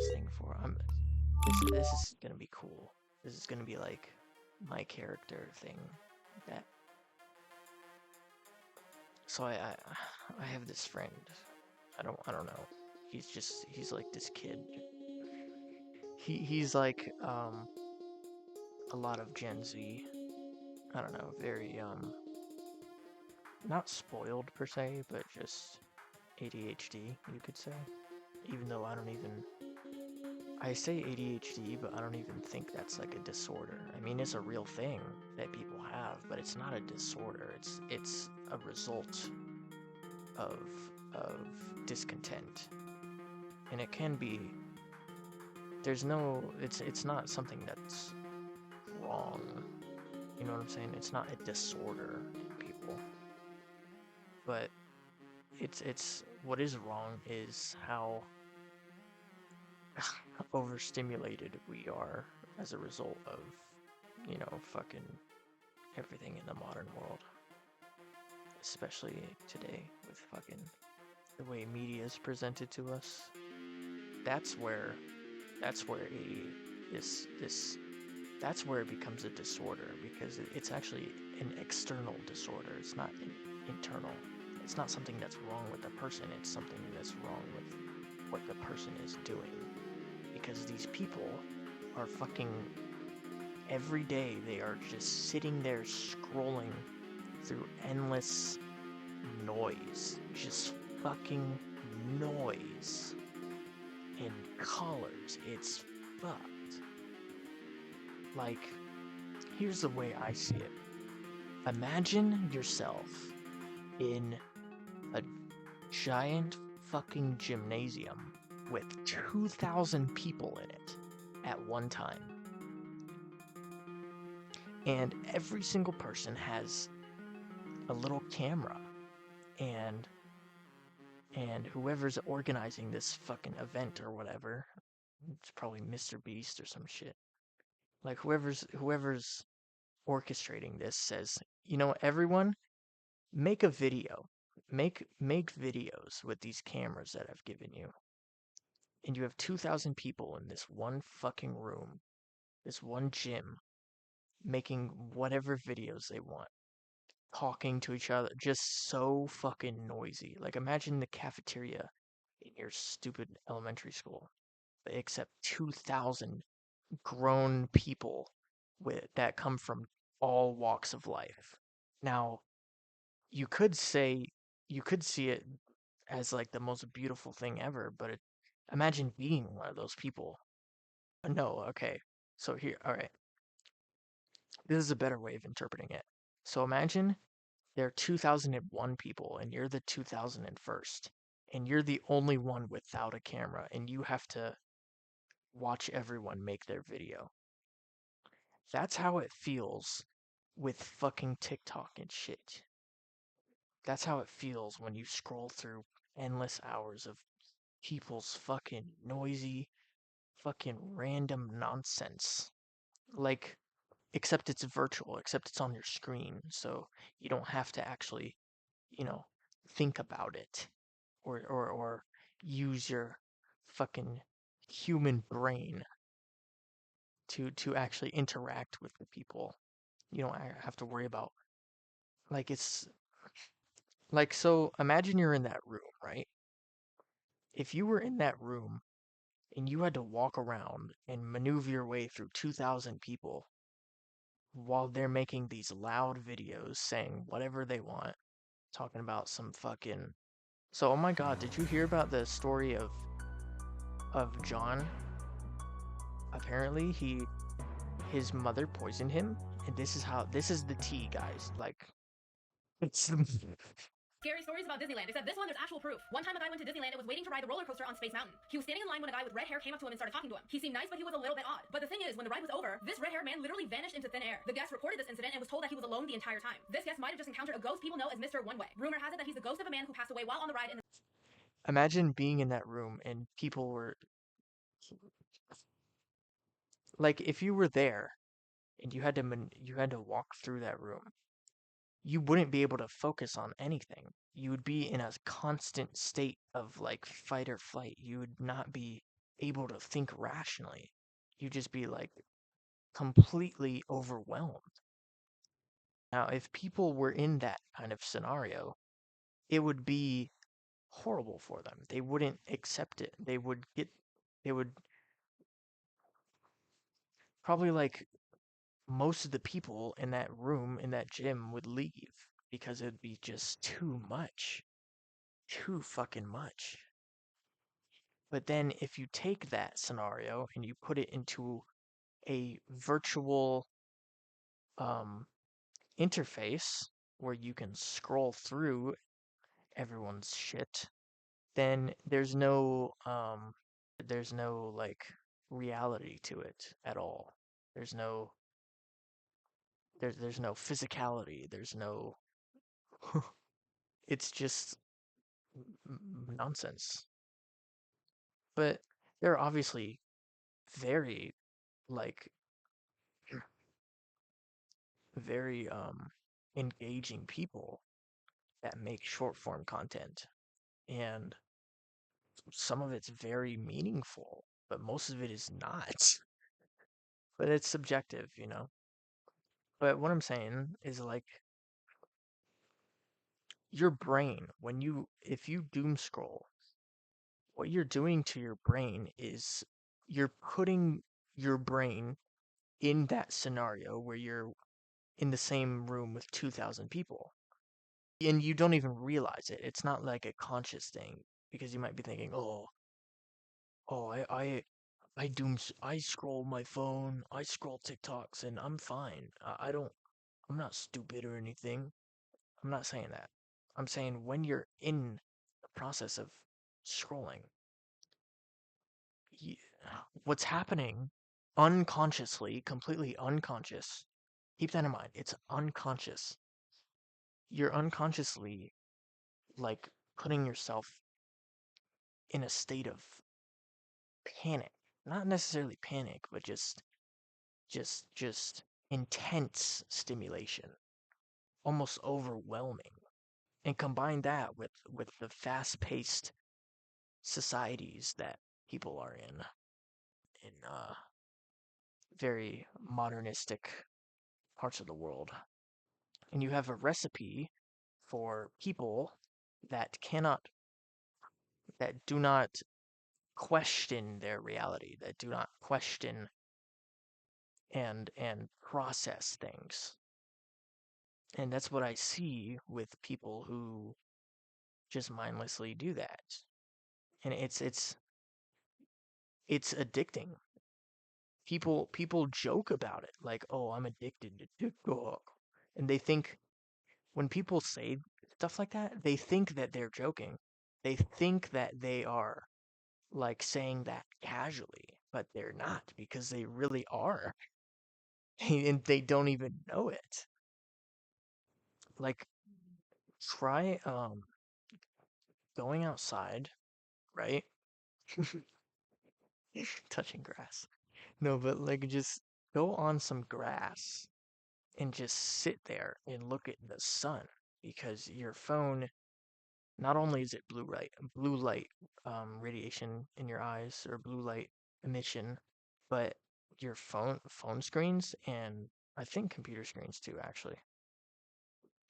this thing for. This is gonna be cool. This is gonna be like my character thing. That. So I have this friend. I don't know. He's like this kid. He's like a lot of Gen Z. I don't know, very not spoiled per se, but just ADHD, you could say. Even though I say ADHD, but I don't even think that's like a disorder. I mean, it's a real thing that people have, but it's not a disorder. It's a result of of discontent, and it can be. It's not something that's wrong. You know what I'm saying? It's not a disorder in people, but it's what is wrong is how overstimulated we are as a result of, fucking everything in the modern world. Especially today with fucking the way media is presented to us. That's where that's where it becomes a disorder, because it's actually an external disorder. It's not an internal. It's not something that's wrong with the person. It's something that's wrong with what the person is doing. Because these people are fucking every day they are just sitting there scrolling through endless noise. Just fucking noise and colors. It's fucked. Like, here's the way I see it. Imagine yourself in a giant fucking gymnasium with 2,000 people in it at one time. And every single person has a little camera, and whoever's organizing this fucking event or whatever, it's probably Mr. Beast or some shit. Like whoever's orchestrating this says, everyone, make a video. Make videos with these cameras that I've given you. And you have 2,000 people in this one fucking room, this one gym, making whatever videos they want, talking to each other, just so fucking noisy. Like, imagine the cafeteria in your stupid elementary school, except 2,000 grown people that come from all walks of life. Now, you could see it as like the most beautiful thing ever, but imagine being one of those people. No, okay. So here, all right. This is a better way of interpreting it. So imagine there are 2001 people and you're the 2001st, and you're the only one without a camera, and you have to watch everyone make their video. That's how it feels with fucking TikTok and shit. That's how it feels when you scroll through endless hours of people's fucking noisy, fucking random nonsense. Like, except it's virtual, except it's on your screen, so you don't have to actually, think about it or use your fucking human brain to actually interact with the people. You don't have to worry about, like, it's like, so imagine you're in that room, right? If you were in that room and you had to walk around and maneuver your way through 2,000 people while they're making these loud videos saying whatever they want, talking about some fucking. So, oh my god, did you hear about the story of John? Apparently his mother poisoned him, and this is the tea, guys. Like, it's Scary stories about Disneyland, except this one, there's actual proof. One time a guy went to Disneyland and was waiting to ride the roller coaster on Space Mountain. He was standing in line when a guy with red hair came up to him and started talking to him. He seemed nice, but he was a little bit odd. But the thing is, when the ride was over, this red-haired man literally vanished into thin air. The guest reported this incident and was told that he was alone the entire time. This guest might have just encountered a ghost people know as Mr. One Way. Rumor has it that he's the ghost of a man who passed away while on the ride in the. Imagine being in that room and people were like, if you were there and you had to walk through that room, you wouldn't be able to focus on anything. You would be in a constant state of like fight or flight. You would not be able to think rationally. You'd just be like completely overwhelmed. Now, if people were in that kind of scenario, it would be horrible for them. They wouldn't accept it. They would probably like most of the people in that room, in that gym, would leave because it'd be just too much. Too fucking much. But then if you take that scenario and you put it into a virtual interface where you can scroll through everyone's shit, then there's no like reality to it at all. There's no there's no physicality. There's no it's just nonsense. But there are obviously very like very engaging people that make short form content, and some of it's very meaningful, but most of it is not. But it's subjective. But what I'm saying is like your brain, if you doom scroll, what you're doing to your brain is you're putting your brain in that scenario where you're in the same room with 2,000 people. And you don't even realize it. It's not like a conscious thing because you might be thinking, oh, I scroll my phone, I scroll TikToks, and I'm fine. I'm not stupid or anything. I'm not saying that. I'm saying when you're in the process of scrolling, y what's happening unconsciously, completely unconscious, keep that in mind. It's unconscious. You're unconsciously like putting yourself in a state of panic. Not necessarily panic, but just intense stimulation, almost overwhelming. And combine that with the fast-paced societies that people are in very modernistic parts of the world. And you have a recipe for people that cannot that do not question their reality, that do not question and process things. And that's what I see with people who just mindlessly do that. And it's addicting. People joke about it like, "Oh, I'm addicted to TikTok." And they think when people say stuff like that, they think that they're joking. They think that they are like saying that casually, but they're not because they really are. And they don't even know it. Like try going outside, right? Touching grass. No, but like just go on some grass and just sit there and look at the sun because your phone, not only is it blue light radiation in your eyes or blue light emission, but your phone screens and I think computer screens too actually,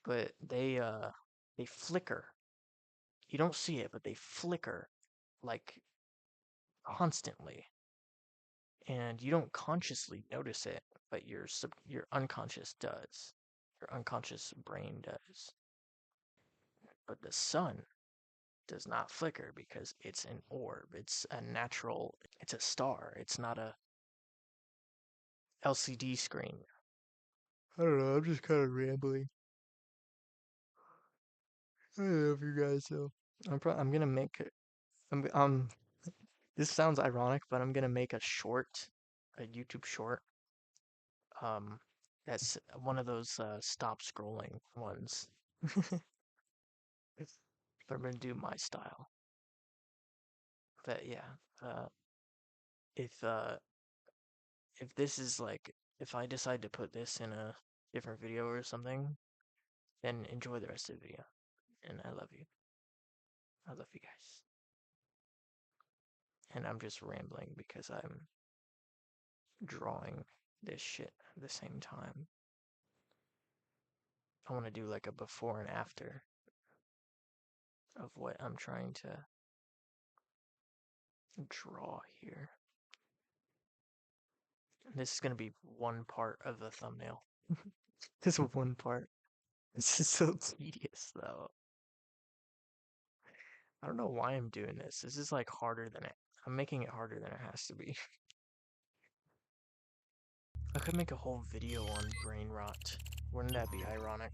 but they flicker. You don't see it, but they flicker like constantly, and you don't consciously notice it, but your unconscious does. Your unconscious brain does. But the sun does not flicker because it's an orb. It's a star. It's not a LCD screen. I don't know, I'm just kind of rambling. I love you guys though. I'm gonna make it. This sounds ironic, but I'm gonna make a YouTube short. Um, that's one of those stop scrolling ones. But I'm gonna do my style. But yeah, uh, if uh, if this is like if I decide to put this in a different video or something, then enjoy the rest of the video. And I love you. I love you guys. and I'm just rambling because I'm drawing this shit at the same time. I want to do like a before and after of what I'm trying to draw here. This is going to be one part of the thumbnail. This is one part. This is so tedious, though. I don't know why I'm doing this. This is like harder than it. I'm making it harder than it has to be. I could make a whole video on brain rot. Wouldn't that be ironic?